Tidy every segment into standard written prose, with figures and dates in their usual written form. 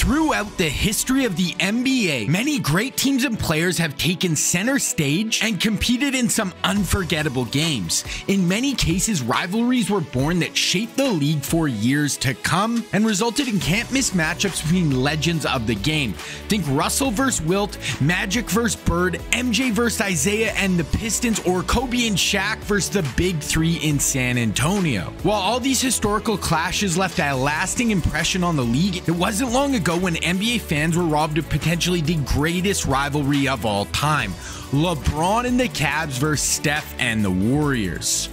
Throughout the history of the NBA, many great teams and players have taken center stage and competed in some unforgettable games. In many cases, rivalries were born that shaped the league for years to come and resulted in can't-miss matchups between legends of the game. Think Russell vs. Wilt, Magic vs. Bird, MJ vs. Isaiah and the Pistons, or Kobe and Shaq vs. the Big Three in San Antonio. While all these historical clashes left a lasting impression on the league, it wasn't long ago when NBA fans were robbed of potentially the greatest rivalry of all time: LeBron and the Cavs versus Steph and the Warriors.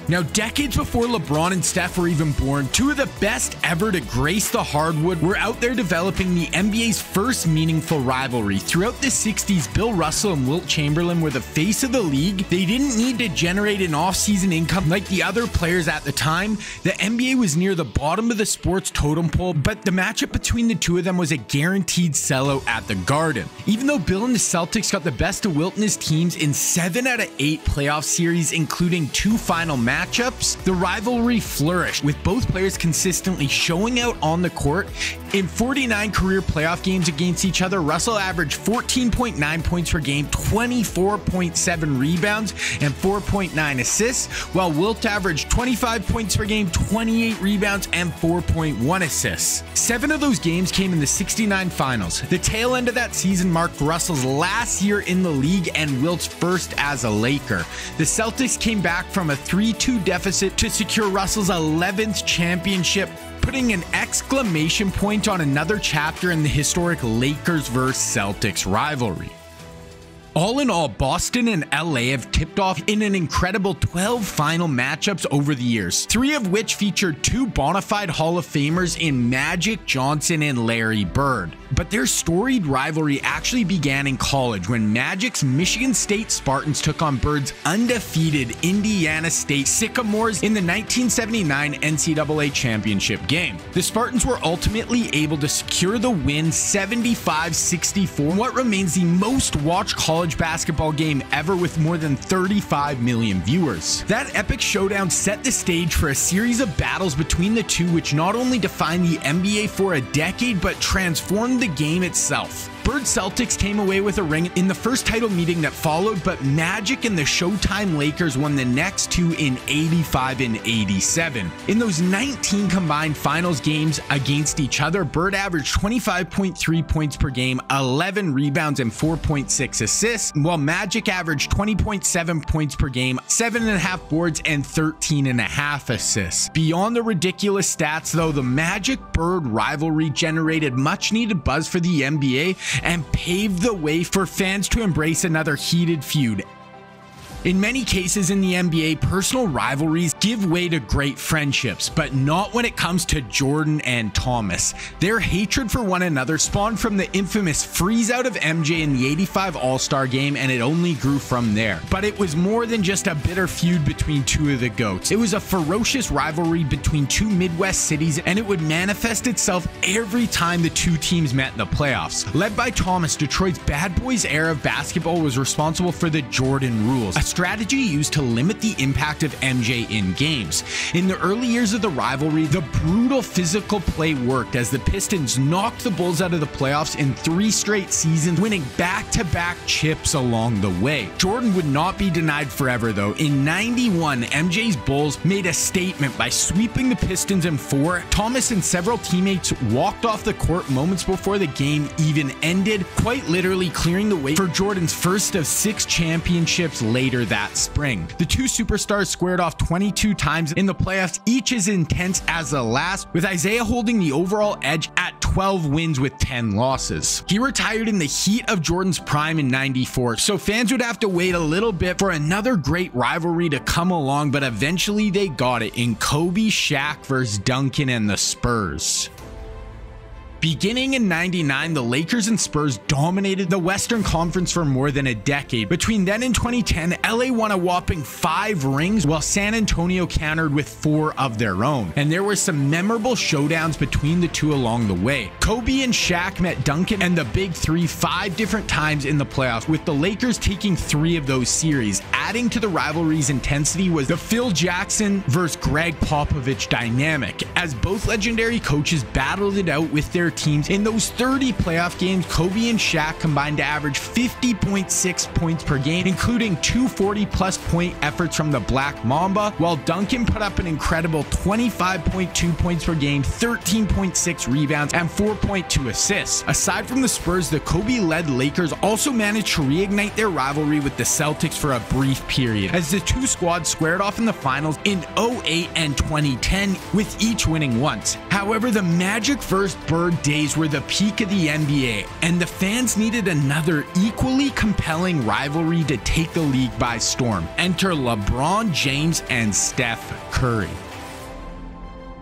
Now, decades before LeBron and Steph were even born, two of the best ever to grace the hardwood were out there developing the NBA's first meaningful rivalry. Throughout the 60s, Bill Russell and Wilt Chamberlain were the face of the league. They didn't need to generate an off-season income like the other players at the time. The NBA was near the bottom of the sports totem pole, but the matchup between the two of them was a guaranteed sellout at the Garden. Even though Bill and the Celtics got the best of Wilt and his teams in 7 out of 8 playoff series, including 2 final matchups, the rivalry flourished, with both players consistently showing out on the court. In 49 career playoff games against each other, Russell averaged 14.9 points per game, 24.7 rebounds, and 4.9 assists, while Wilt averaged 25 points per game, 28 rebounds, and 4.1 assists. 7 of those games came in the 69 finals. The tail end of that season marked Russell's last year in the league and Wilt's first as a Laker. The Celtics came back from a 3-2 deficit to secure Russell's 11th championship, putting an exclamation point on another chapter in the historic Lakers vs. Celtics rivalry. All in all, Boston and LA have tipped off in an incredible 12 final matchups over the years, 3 of which featured 2 bona fide Hall of Famers in Magic Johnson and Larry Bird. But their storied rivalry actually began in college when Magic's Michigan State Spartans took on Bird's undefeated Indiana State Sycamores in the 1979 NCAA championship game. The Spartans were ultimately able to secure the win 75-64, what remains the most watched college basketball game ever with more than 35 million viewers. That epic showdown set the stage for a series of battles between the two, which not only defined the NBA for a decade but transformed the game itself. Bird Celtics came away with a ring in the first title meeting that followed, but Magic and the Showtime Lakers won the next 2 in 85 and 87. In those 19 combined finals games against each other, Bird averaged 25.3 points per game, 11 rebounds, and 4.6 assists, while Magic averaged 20.7 points per game, 7.5 boards, and 13.5 assists. Beyond the ridiculous stats, though, the Magic-Bird rivalry generated much-needed buzz for the NBA and paved the way for fans to embrace another heated feud. In many cases in the NBA, personal rivalries give way to great friendships, but not when it comes to Jordan and Thomas. Their hatred for one another spawned from the infamous freeze-out of MJ in the '85 All-Star Game, and it only grew from there. But it was more than just a bitter feud between two of the GOATs. It was a ferocious rivalry between two Midwest cities, and it would manifest itself every time the two teams met in the playoffs. Led by Thomas, Detroit's Bad Boys era of basketball was responsible for the Jordan rules, a strategy used to limit the impact of MJ in games. In the early years of the rivalry, the brutal physical play worked as the Pistons knocked the Bulls out of the playoffs in 3 straight seasons, winning back-to-back chips along the way. Jordan would not be denied forever, though. In '91, MJ's Bulls made a statement by sweeping the Pistons in 4. Thomas and several teammates walked off the court moments before the game even ended, quite literally clearing the way for Jordan's first of 6 championships later that spring. The two superstars squared off 22 times in the playoffs, each as intense as the last, with Isaiah holding the overall edge at 12 wins with 10 losses. He retired in the heat of Jordan's prime in '94, so fans would have to wait a little bit for another great rivalry to come along, but eventually they got it in Kobe, Shaq versus Duncan and the Spurs. Beginning in '99, the Lakers and Spurs dominated the Western Conference for more than a decade. Between then and 2010, LA won a whopping 5 rings, while San Antonio countered with 4 of their own. And there were some memorable showdowns between the two along the way. Kobe and Shaq met Duncan and the Big Three 5 different times in the playoffs, with the Lakers taking 3 of those series. Adding to the rivalry's intensity was the Phil Jackson versus Greg Popovich dynamic, as both legendary coaches battled it out with their their teams. In those 30 playoff games, Kobe and Shaq combined to average 50.6 points per game, including 240-plus point efforts from the Black Mamba, while Duncan put up an incredible 25.2 points per game, 13.6 rebounds, and 4.2 assists. Aside from the Spurs, the Kobe-led Lakers also managed to reignite their rivalry with the Celtics for a brief period, as the two squads squared off in the finals in 2008 and 2010, with each winning once. However, the Magic vs. Bird days were the peak of the NBA, and the fans needed another equally compelling rivalry to take the league by storm. Enter LeBron James and Steph Curry.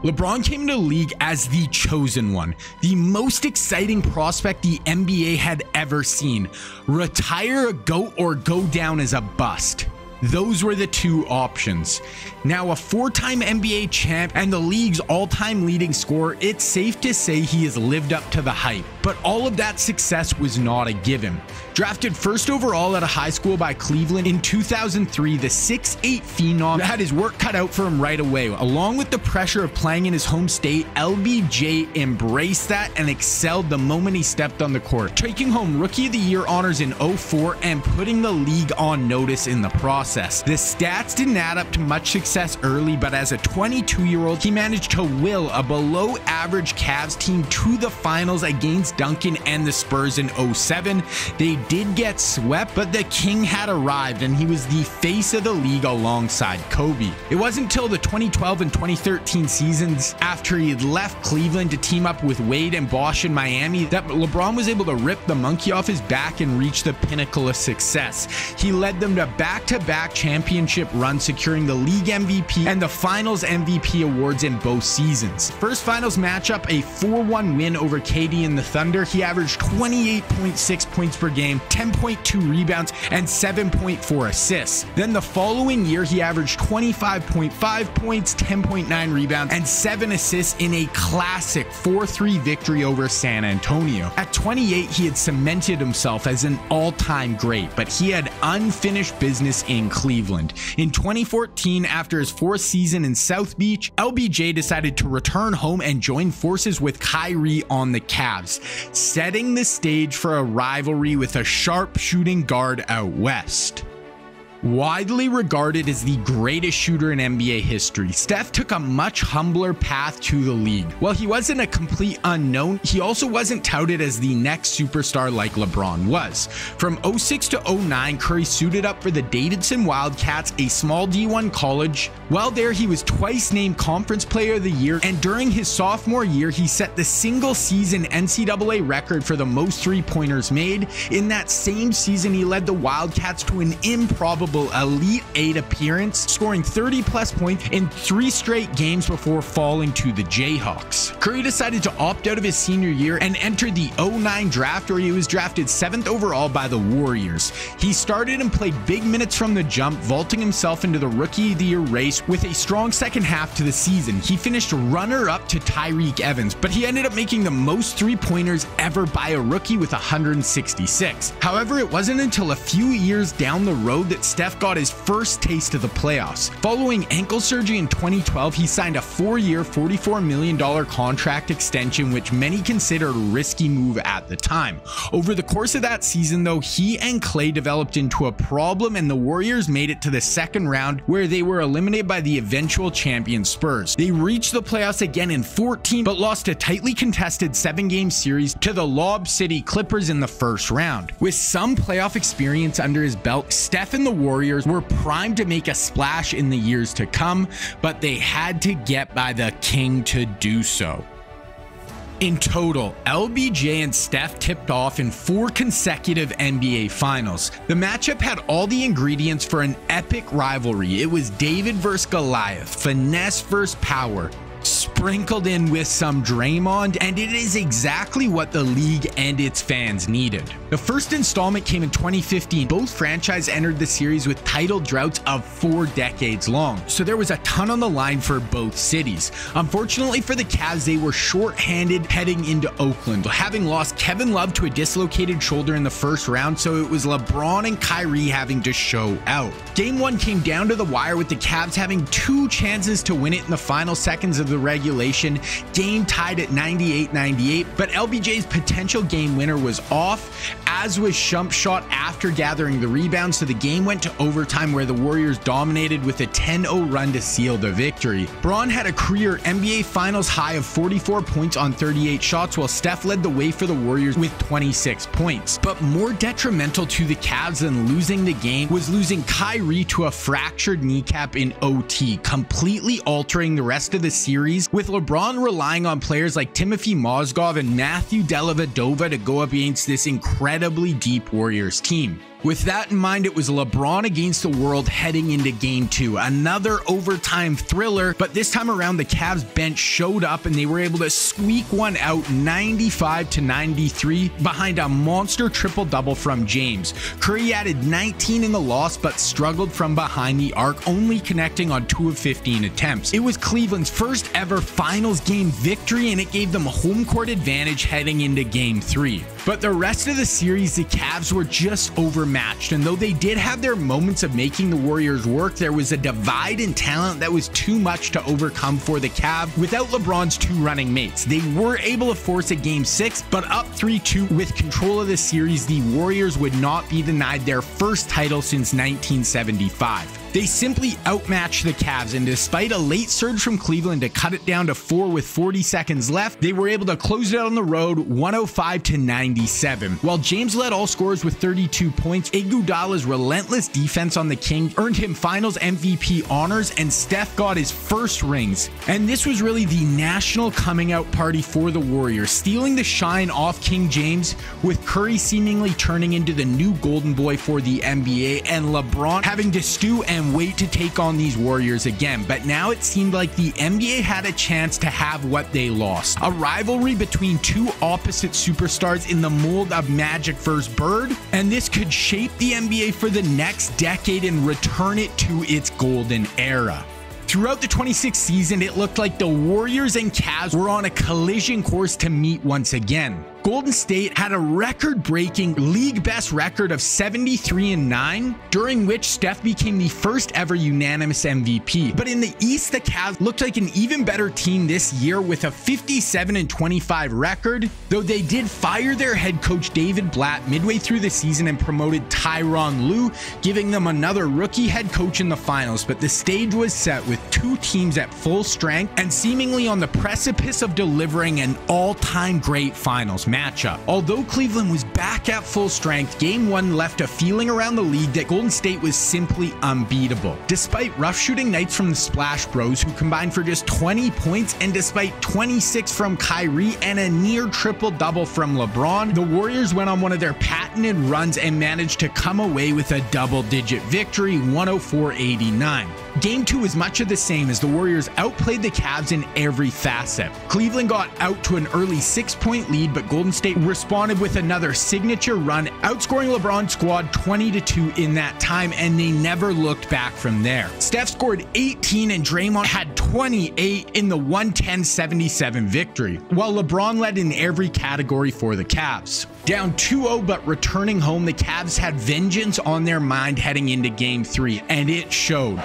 LeBron came into the league as the chosen one, the most exciting prospect the NBA had ever seen. Retire a GOAT or go down as a bust. Those were the two options. Now, a four-time NBA champ and the league's all-time leading scorer, it's safe to say he has lived up to the hype. But all of that success was not a given. Drafted first overall at a high school by Cleveland in 2003, the 6'8" phenom had his work cut out for him right away. Along with the pressure of playing in his home state, LBJ embraced that and excelled the moment he stepped on the court, taking home Rookie of the Year honors in 2004 and putting the league on notice in the process. The stats didn't add up to much success early, but as a 22-year-old, he managed to will a below-average Cavs team to the finals against Duncan and the Spurs in 2007. They did get swept, but the king had arrived and he was the face of the league alongside Kobe. It wasn't until the 2012 and 2013 seasons, after he had left Cleveland to team up with Wade and Bosh in Miami, that LeBron was able to rip the monkey off his back and reach the pinnacle of success. He led them to back-to-back championship runs, securing the league MVP and the finals MVP awards in both seasons. First finals matchup, a 4-1 win over KD and the Thunder. He averaged 28.6 points per game, 10.2 rebounds, and 7.4 assists. Then the following year, he averaged 25.5 points, 10.9 rebounds, and 7 assists in a classic 4-3 victory over San Antonio. At 28, he had cemented himself as an all-time great, but he had unfinished business in Cleveland. In 2014, after his fourth season in South Beach, LBJ decided to return home and join forces with Kyrie on the Cavs, setting the stage for a rivalry with a sharp-shooting guard out west. Widely regarded as the greatest shooter in NBA history, Steph took a much humbler path to the league. While he wasn't a complete unknown, he also wasn't touted as the next superstar like LeBron was. From 2006 to 2009, Curry suited up for the Davidson Wildcats, a small D1 college. While there, he was twice named Conference Player of the Year, and during his sophomore year, he set the single-season NCAA record for the most three-pointers made. In that same season, he led the Wildcats to an improbable Elite 8 appearance, scoring 30-plus points in 3 straight games before falling to the Jayhawks. Curry decided to opt out of his senior year and entered the 2009 draft, where he was drafted 7th overall by the Warriors. He started and played big minutes from the jump, vaulting himself into the Rookie of the Year race with a strong second half to the season. He finished runner-up to Tyreke Evans, but he ended up making the most three-pointers ever by a rookie with 166. However, it wasn't until a few years down the road that Steph got his first taste of the playoffs. Following ankle surgery in 2012, he signed a 4-year, $44 million contract extension, which many considered a risky move at the time. Over the course of that season, though, he and Klay developed into a problem, and the Warriors made it to the second round, where they were eliminated by the eventual champion Spurs. They reached the playoffs again in 2014, but lost a tightly contested 7-game series to the Lob City Clippers in the first round. With some playoff experience under his belt, Steph and the Warriors were primed to make a splash in the years to come, but they had to get by the king to do so. In total, LBJ and Steph tipped off in 4 consecutive NBA Finals. The matchup had all the ingredients for an epic rivalry. It was David versus Goliath, finesse versus power, sprinkled in with some Draymond, and it is exactly what the league and its fans needed. The first installment came in 2015. Both franchises entered the series with title droughts of 4 decades long, so there was a ton on the line for both cities. Unfortunately for the Cavs, they were short-handed heading into Oakland, having lost Kevin Love to a dislocated shoulder in the first round, so it was LeBron and Kyrie having to show out. Game 1 came down to the wire, with the Cavs having 2 chances to win it in the final seconds of the regular regulation, game tied at 98-98, but LBJ's potential game winner was off, as was Shump's shot after gathering the rebound, so the game went to overtime where the Warriors dominated with a 10-0 run to seal the victory. Bron had a career NBA Finals high of 44 points on 38 shots, while Steph led the way for the Warriors with 26 points. But more detrimental to the Cavs than losing the game was losing Kyrie to a fractured kneecap in OT, completely altering the rest of the series, with LeBron relying on players like Timothy Mozgov and Matthew Dellavedova to go up against this incredibly deep Warriors team. With that in mind, it was LeBron against the world heading into Game 2. Another overtime thriller, but this time around the Cavs bench showed up and they were able to squeak one out 95-93 behind a monster triple-double from James. Curry added 19 in the loss but struggled from behind the arc, only connecting on 2 of 15 attempts. It was Cleveland's first ever finals game victory and it gave them a home court advantage heading into Game 3. But the rest of the series, the Cavs were just overmatched, and though they did have their moments of making the Warriors work, there was a divide in talent that was too much to overcome for the Cavs without LeBron's two running mates. They were able to force a Game 6, but up 3-2 with control of the series, the Warriors would not be denied their first title since 1975. They simply outmatched the Cavs, and despite a late surge from Cleveland to cut it down to 4 with 40 seconds left, they were able to close it out on the road 105-97. While James led all scorers with 32 points, Iguodala's relentless defense on the King earned him Finals MVP honors, and Steph got his first rings. And this was really the national coming out party for the Warriors, stealing the shine off King James, with Curry seemingly turning into the new golden boy for the NBA, and LeBron having to stew and wait to take on these Warriors again. But now it seemed like the NBA had a chance to have what they lost. A rivalry between two opposite superstars in the mold of Magic vs. Bird, and this could shape the NBA for the next decade and return it to its golden era. Throughout the 26th season, it looked like the Warriors and Cavs were on a collision course to meet once again. Golden State had a record-breaking league-best record of 73-9, during which Steph became the first ever unanimous MVP. But in the East, the Cavs looked like an even better team this year with a 57-25 record, though they did fire their head coach David Blatt midway through the season and promoted Tyronn Lue, giving them another rookie head coach in the finals. But the stage was set with two teams at full strength and seemingly on the precipice of delivering an all-time great finals matchup. Although Cleveland was back at full strength, Game 1 left a feeling around the league that Golden State was simply unbeatable. Despite rough shooting nights from the Splash Bros, who combined for just 20 points, and despite 26 from Kyrie and a near triple-double from LeBron, the Warriors went on one of their patented runs and managed to come away with a double-digit victory, 104-89. Game 2 was much of the same as the Warriors outplayed the Cavs in every facet. Cleveland got out to an early 6-point lead, but Golden State responded with another signature run, outscoring LeBron's squad 20-2 in that time, and they never looked back from there. Steph scored 18 and Draymond had 28 in the 110-77 victory, while LeBron led in every category for the Cavs. Down 2-0 but returning home, the Cavs had vengeance on their mind heading into Game 3, and it showed.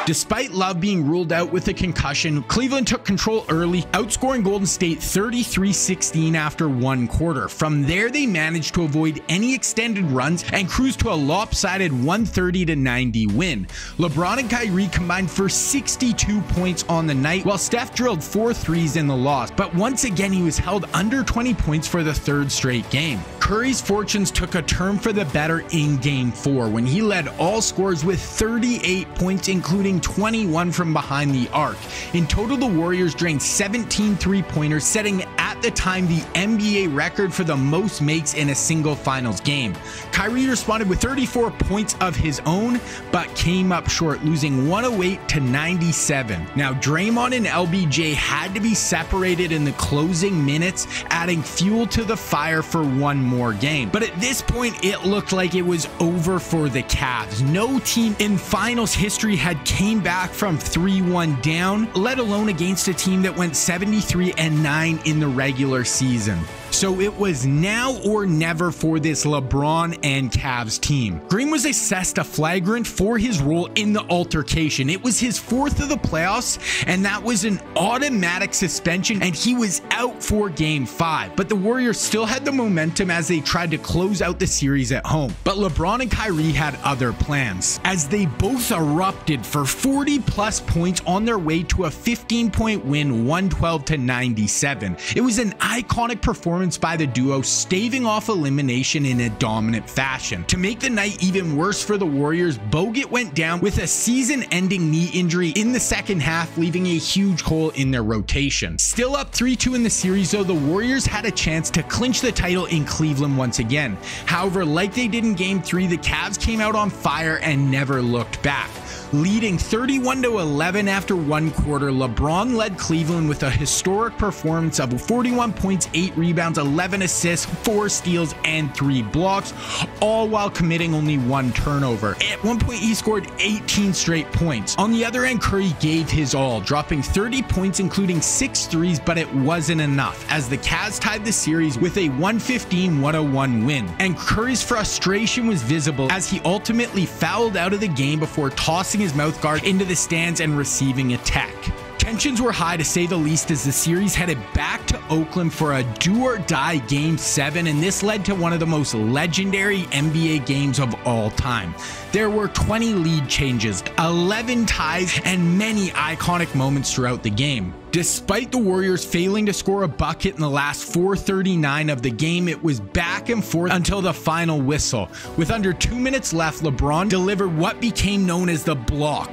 Despite Love being ruled out with a concussion, Cleveland took control early, outscoring Golden State 33-16 after one quarter. From there, they managed to avoid any extended runs and cruised to a lopsided 130-90 win. LeBron and Kyrie combined for 62 points on the night, while Steph drilled 4 threes in the loss. But once again, he was held under 20 points for the third straight game. Curry's fortunes took a turn for the better in Game 4, when he led all scorers with 38 points, including 21 from behind the arc. In total, the Warriors drained 17 three-pointers, setting at the time the NBA record for the most makes in a single finals game. Kyrie responded with 34 points of his own, but came up short, losing 108-97. Now, Draymond and LBJ had to be separated in the closing minutes, adding fuel to the fire for one more game. But at this point, it looked like it was over for the Cavs. No team in finals history had came back from 3-1 down, let alone against a team that went 73-9 in the regular season. So it was now or never for this LeBron and Cavs team. Green was assessed a flagrant for his role in the altercation. It was his 4th of the playoffs, and that was an automatic suspension, and he was out for Game 5. But the Warriors still had the momentum as they tried to close out the series at home. But LeBron and Kyrie had other plans, as they both erupted for 40+ points on their way to a 15-point win, 112-97. It was an iconic performance by the duo, staving off elimination in a dominant fashion. To make the night even worse for the Warriors, Bogut went down with a season-ending knee injury in the second half, leaving a huge hole in their rotation. Still up 3-2 in the series though, the Warriors had a chance to clinch the title in Cleveland once again. However, like they did in Game 3, the Cavs came out on fire and never looked back. Leading 31-11 after one quarter, LeBron led Cleveland with a historic performance of 41 points, 8 rebounds, 11 assists, 4 steals, and 3 blocks, all while committing only 1 turnover. At one point, he scored 18 straight points. On the other end, Curry gave his all, dropping 30 points, including 6 threes, but it wasn't enough, as the Cavs tied the series with a 115-101 win. And Curry's frustration was visible as he ultimately fouled out of the game before tossing his mouth guard into the stands and receiving a tech. Tensions were high to say the least as the series headed back to Oakland for a do-or-die Game 7, and this led to one of the most legendary NBA games of all time. There were 20 lead changes, 11 ties, and many iconic moments throughout the game. Despite the Warriors failing to score a bucket in the last 4:39 of the game, it was back and forth until the final whistle. With under 2 minutes left, LeBron delivered what became known as the block.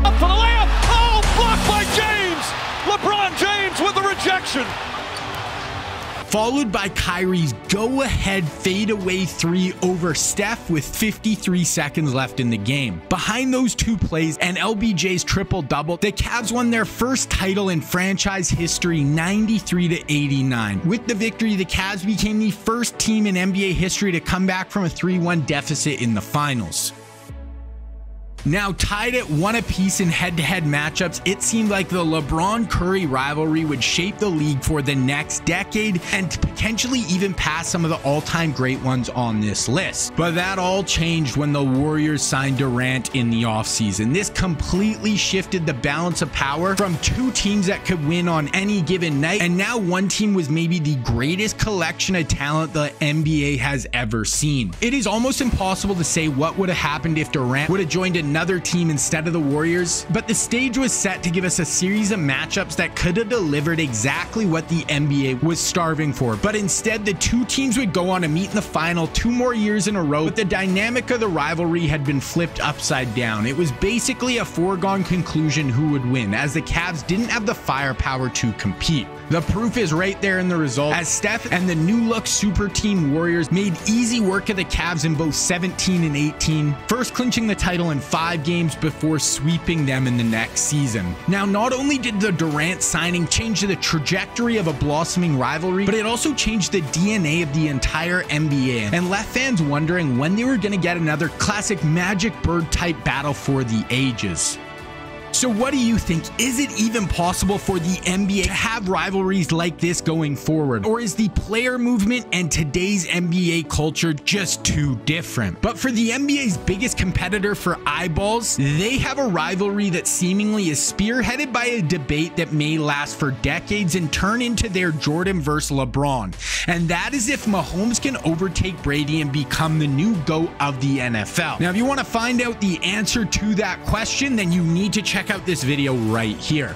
Up for the layup! Oh, blocked by James! LeBron James with the rejection! Followed by Kyrie's go-ahead fadeaway 3 over Steph with 53 seconds left in the game. Behind those 2 plays and LBJ's triple-double, the Cavs won their first title in franchise history, 93-89. With the victory, the Cavs became the first team in NBA history to come back from a 3-1 deficit in the finals. Now tied at 1 apiece in head-to-head matchups, it seemed like the LeBron-Curry rivalry would shape the league for the next decade and potentially even pass some of the all-time great ones on this list. But that all changed when the Warriors signed Durant in the offseason. This completely shifted the balance of power from 2 teams that could win on any given night, and now one team was maybe the greatest collection of talent the NBA has ever seen. It is almost impossible to say what would have happened if Durant would have joined another team instead of the Warriors, but the stage was set to give us a series of matchups that could have delivered exactly what the NBA was starving for. But instead, the 2 teams would go on to meet in the final 2 more years in a row, but the dynamic of the rivalry had been flipped upside down. It was basically a foregone conclusion who would win, as the Cavs didn't have the firepower to compete. The proof is right there in the result, as Steph and the new-look super team Warriors made easy work of the Cavs in both 17 and 18, first clinching the title in 5 games before sweeping them in the next season. Now, not only did the Durant signing change the trajectory of a blossoming rivalry, but it also changed the DNA of the entire NBA and left fans wondering when they were going to get another classic Magic Bird type battle for the ages. So what do you think? Is it even possible for the NBA to have rivalries like this going forward? Or is the player movement and today's NBA culture just too different? But for the NBA's biggest competitor for eyeballs, they have a rivalry that seemingly is spearheaded by a debate that may last for decades and turn into their Jordan versus LeBron. And that is if Mahomes can overtake Brady and become the new GOAT of the NFL. Now, if you want to find out the answer to that question, then you need to check out this video right here.